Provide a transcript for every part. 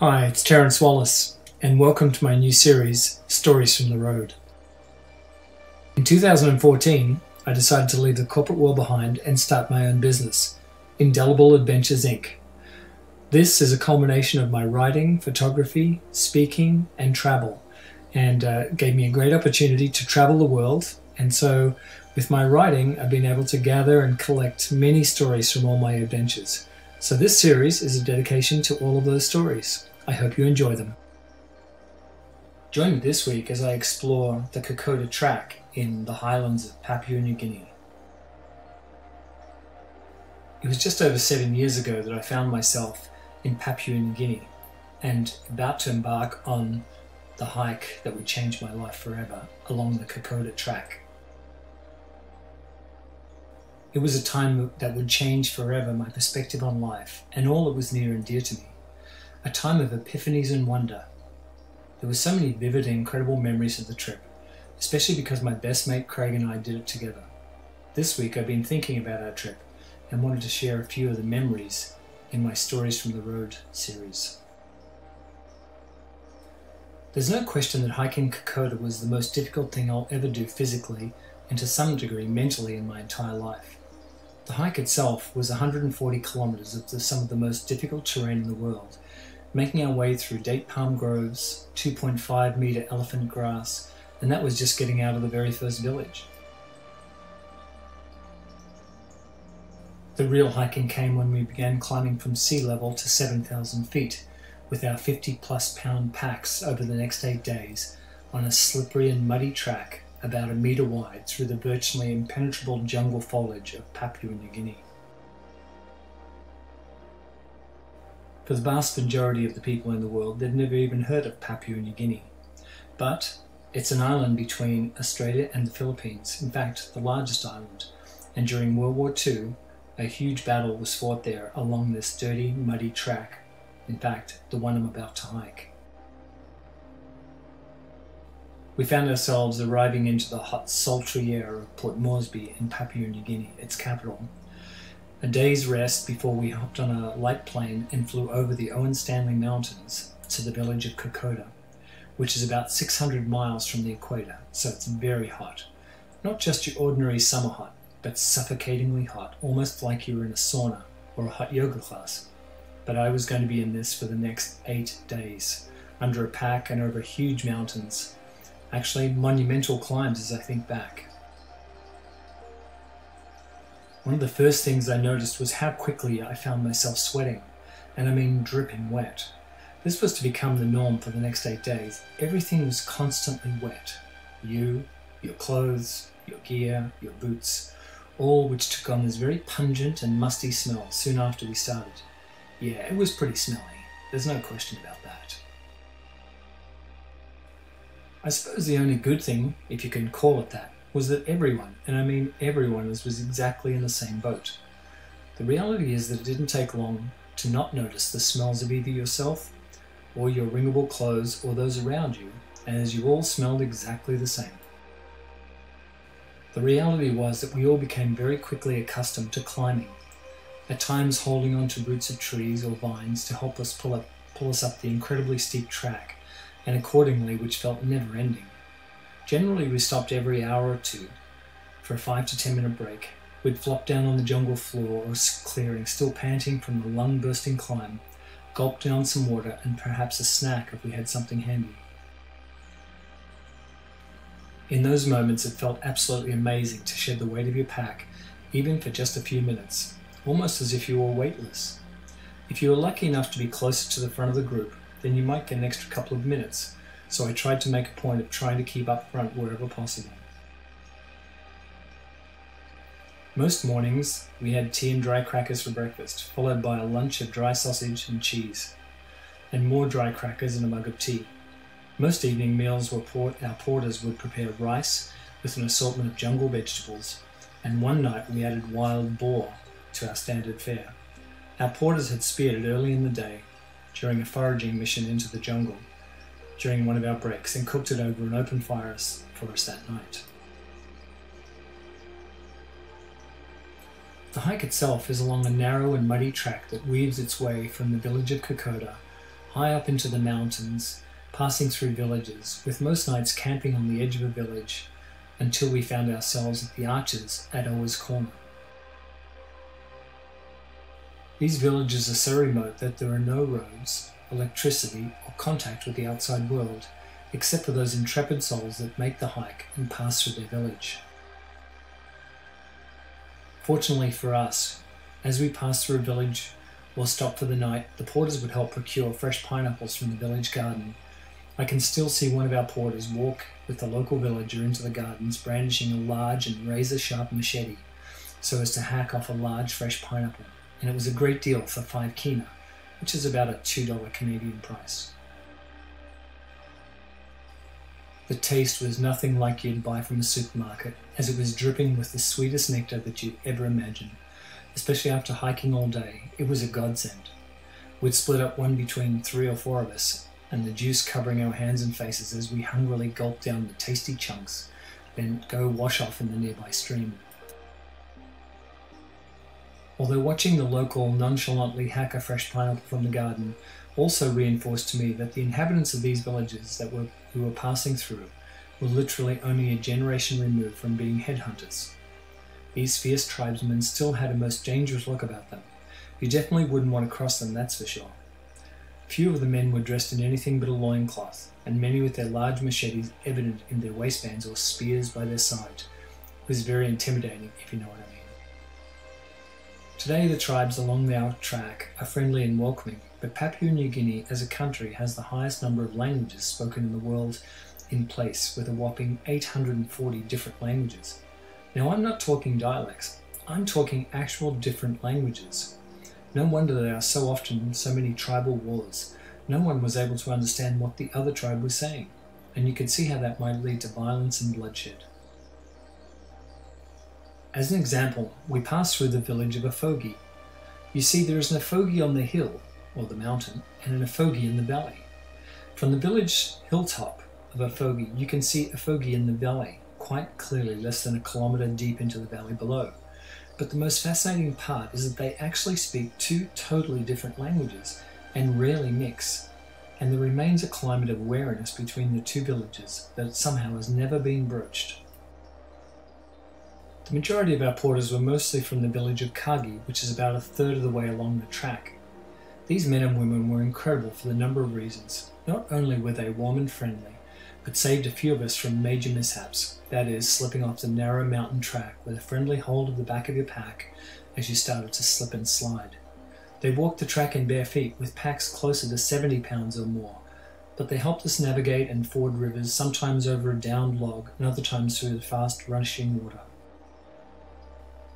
Hi, it's Terence Wallace, and welcome to my new series, Stories from the Road. In 2014, I decided to leave the corporate world behind and start my own business, Indelible Adventures Inc. This is a culmination of my writing, photography, speaking, and travel, and gave me a great opportunity to travel the world. And so, with my writing, I've been able to gather and collect many stories from all my adventures. So this series is a dedication to all of those stories. I hope you enjoy them. Join me this week as I explore the Kokoda Track in the highlands of Papua New Guinea. It was just over 7 years ago that I found myself in Papua New Guinea and about to embark on the hike that would change my life forever along the Kokoda Track. It was a time that would change forever my perspective on life and all that was near and dear to me. A time of epiphanies and wonder. There were so many vivid and incredible memories of the trip, especially because my best mate Craig and I did it together. This week I've been thinking about our trip and wanted to share a few of the memories in my Stories from the Road series. There's no question that hiking Kokoda was the most difficult thing I'll ever do physically and to some degree mentally in my entire life. The hike itself was 140 kilometers of some of the most difficult terrain in the world, making our way through date palm groves, 2.5 meter elephant grass, and that was just getting out of the very first village. The real hiking came when we began climbing from sea level to 7,000 feet, with our 50+ pound packs over the next 8 days on a slippery and muddy track about a meter wide through the virtually impenetrable jungle foliage of Papua New Guinea. For the vast majority of the people in the world, they've never even heard of Papua New Guinea. But it's an island between Australia and the Philippines, in fact the largest island, and during World War II, a huge battle was fought there along this dirty, muddy track, in fact the one I'm about to hike. We found ourselves arriving into the hot, sultry air of Port Moresby in Papua New Guinea, its capital. A day's rest before we hopped on a light plane and flew over the Owen Stanley Mountains to the village of Kokoda, which is about 600 miles from the equator, so it's very hot. Not just your ordinary summer hot, but suffocatingly hot, almost like you were in a sauna or a hot yoga class. But I was going to be in this for the next 8 days, under a pack and over huge mountains. Actually, monumental climbs as I think back. One of the first things I noticed was how quickly I found myself sweating, and I mean dripping wet. This was to become the norm for the next 8 days. Everything was constantly wet. You, your clothes, your gear, your boots, all which took on this very pungent and musty smell soon after we started. Yeah, it was pretty smelly. There's no question about that. I suppose the only good thing, if you can call it that, was that everyone, and I mean everyone, was exactly in the same boat. The reality is that it didn't take long to not notice the smells of either yourself or your wringable clothes or those around you, as you all smelled exactly the same. The reality was that we all became very quickly accustomed to climbing, at times holding onto roots of trees or vines to help us pull us up the incredibly steep track, and accordingly which felt never-ending. Generally, we stopped every hour or two for a 5 to 10 minute break. We'd flop down on the jungle floor or clearing, still panting from the lung-bursting climb, gulp down some water and perhaps a snack if we had something handy. In those moments, it felt absolutely amazing to shed the weight of your pack, even for just a few minutes, almost as if you were weightless. If you were lucky enough to be closer to the front of the group, then you might get an extra couple of minutes, so I tried to make a point of trying to keep up front wherever possible. Most mornings, we had tea and dry crackers for breakfast, followed by a lunch of dry sausage and cheese, and more dry crackers and a mug of tea. Most evening meals were our porters would prepare rice with an assortment of jungle vegetables, and one night we added wild boar to our standard fare. Our porters had speared it early in the day during a foraging mission into the jungle during one of our breaks and cooked it over an open fire for us that night. The hike itself is along a narrow and muddy track that weaves its way from the village of Kokoda high up into the mountains, passing through villages, with most nights camping on the edge of a village until we found ourselves at the arches at Owa's Corner. These villages are so remote that there are no roads, electricity, or contact with the outside world, except for those intrepid souls that make the hike and pass through their village. Fortunately for us, as we passed through a village or stopped for the night, the porters would help procure fresh pineapples from the village garden. I can still see one of our porters walk with the local villager into the gardens, brandishing a large and razor-sharp machete so as to hack off a large fresh pineapple, and it was a great deal for 5 kina, which is about a $2 Canadian price. The taste was nothing like you'd buy from a supermarket, as it was dripping with the sweetest nectar that you'd ever imagine. Especially after hiking all day, it was a godsend. We'd split up one between 3 or 4 of us, and the juice covering our hands and faces as we hungrily gulped down the tasty chunks, then go wash off in the nearby stream. Although watching the local nonchalantly hack a fresh pineapple from the garden also reinforced to me that the inhabitants of these villages we were passing through were literally only a generation removed from being headhunters. These fierce tribesmen still had a most dangerous look about them. You definitely wouldn't want to cross them, that's for sure. Few of the men were dressed in anything but a loincloth, and many with their large machetes evident in their waistbands or spears by their side. It was very intimidating, if you know what I mean. Today the tribes along our track are friendly and welcoming, but Papua New Guinea as a country has the highest number of languages spoken in the world in place, with a whopping 840 different languages. Now I'm not talking dialects, I'm talking actual different languages. No wonder there are so often so many tribal wars. No one was able to understand what the other tribe was saying, and you could see how that might lead to violence and bloodshed. As an example, we passed through the village of Afogi. You see, there is an Afogi on the hill, or the mountain, and an Afogi in the valley. From the village hilltop of Afogi, you can see Afogi in the valley quite clearly, less than a kilometre deep into the valley below. But the most fascinating part is that they actually speak 2 totally different languages and rarely mix, and there remains a climate of wariness between the 2 villages that somehow has never been broached. The majority of our porters were mostly from the village of Kagi, which is about a third of the way along the track. These men and women were incredible for the number of reasons. Not only were they warm and friendly, but saved a few of us from major mishaps, that is, slipping off the narrow mountain track with a friendly hold of the back of your pack as you started to slip and slide. They walked the track in bare feet with packs closer to 70 pounds or more, but they helped us navigate and ford rivers, sometimes over a downed log and other times through the fast rushing water.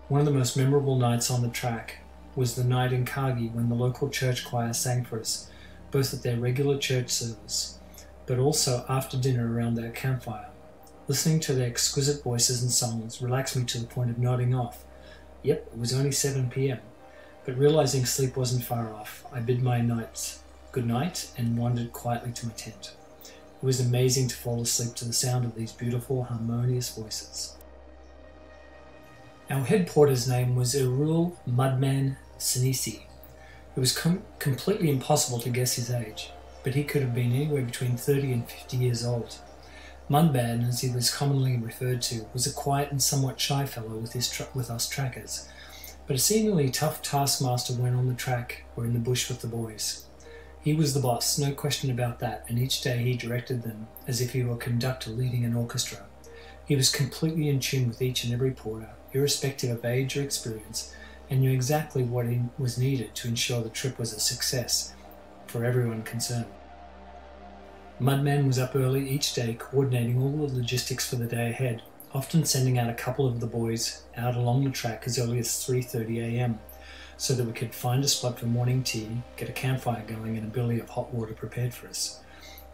One of the most memorable nights on the track was the night in Kagi when the local church choir sang for us, both at their regular church service, but also after dinner around their campfire. Listening to their exquisite voices and songs relaxed me to the point of nodding off. Yep, it was only 7 p.m, but realizing sleep wasn't far off, I bid my nights good night and wandered quietly to my tent. It was amazing to fall asleep to the sound of these beautiful, harmonious voices. Our head porter's name was Irul Mudman Sinisi. It was completely impossible to guess his age, but he could have been anywhere between 30 and 50 years old. Mudman, as he was commonly referred to, was a quiet and somewhat shy fellow with us trackers, but a seemingly tough taskmaster when on the track or in the bush with the boys. He was the boss, no question about that, and each day he directed them as if he were a conductor leading an orchestra. He was completely in tune with each and every porter, irrespective of age or experience, and knew exactly what was needed to ensure the trip was a success for everyone concerned. Mudman was up early each day coordinating all the logistics for the day ahead, often sending out a couple of the boys out along the track as early as 3:30 a.m. so that we could find a spot for morning tea, get a campfire going and a billy of hot water prepared for us.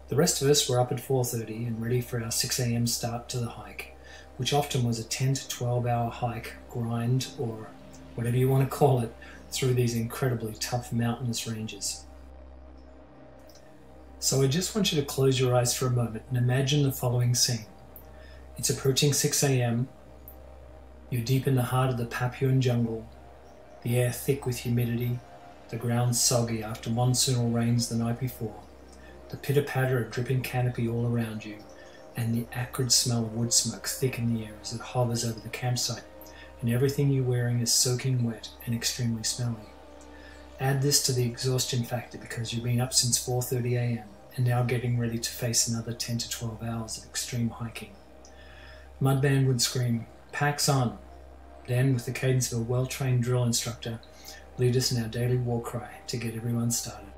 The rest of us were up at 4:30 and ready for our 6 a.m. start to the hike, which often was a 10 to 12 hour hike, grind, or whatever you want to call it, through these incredibly tough mountainous ranges. So I just want you to close your eyes for a moment and imagine the following scene. It's approaching 6 a.m, you're deep in the heart of the Papuan jungle, the air thick with humidity, the ground soggy after monsoonal rains the night before, the pitter-patter of dripping canopy all around you, and the acrid smell of wood smoke thick in the air as it hovers over the campsite, and everything you're wearing is soaking wet and extremely smelly. Add this to the exhaustion factor because you've been up since 4:30 a.m. and now getting ready to face another 10 to 12 hours of extreme hiking. Mudband would scream, "Packs on!" Then, with the cadence of a well-trained drill instructor, lead us in our daily war cry to get everyone started.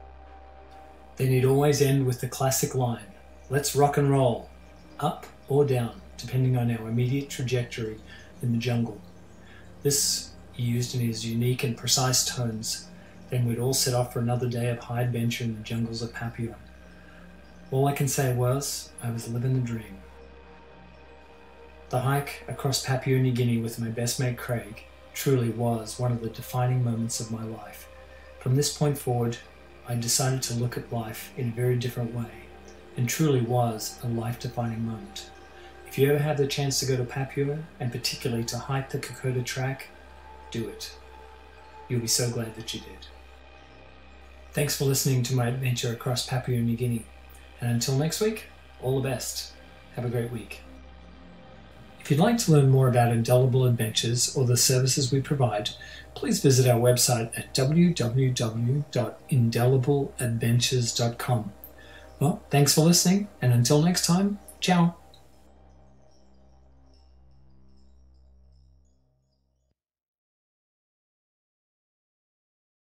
Then he'd always end with the classic line, "Let's rock and roll," up or down, depending on our immediate trajectory in the jungle. This he used in his unique and precise tones. Then we'd all set off for another day of high adventure in the jungles of Papua. All I can say was, I was living the dream. The hike across Papua New Guinea with my best mate Craig truly was one of the defining moments of my life. From this point forward, I decided to look at life in a very different way, and truly was a life-defining moment. If you ever have the chance to go to Papua, and particularly to hike the Kokoda Track, do it. You'll be so glad that you did. Thanks for listening to my adventure across Papua New Guinea, and until next week, all the best. Have a great week. If you'd like to learn more about Indelible Adventures or the services we provide, please visit our website at www.indelibleadventures.com. Well, thanks for listening, and until next time, ciao.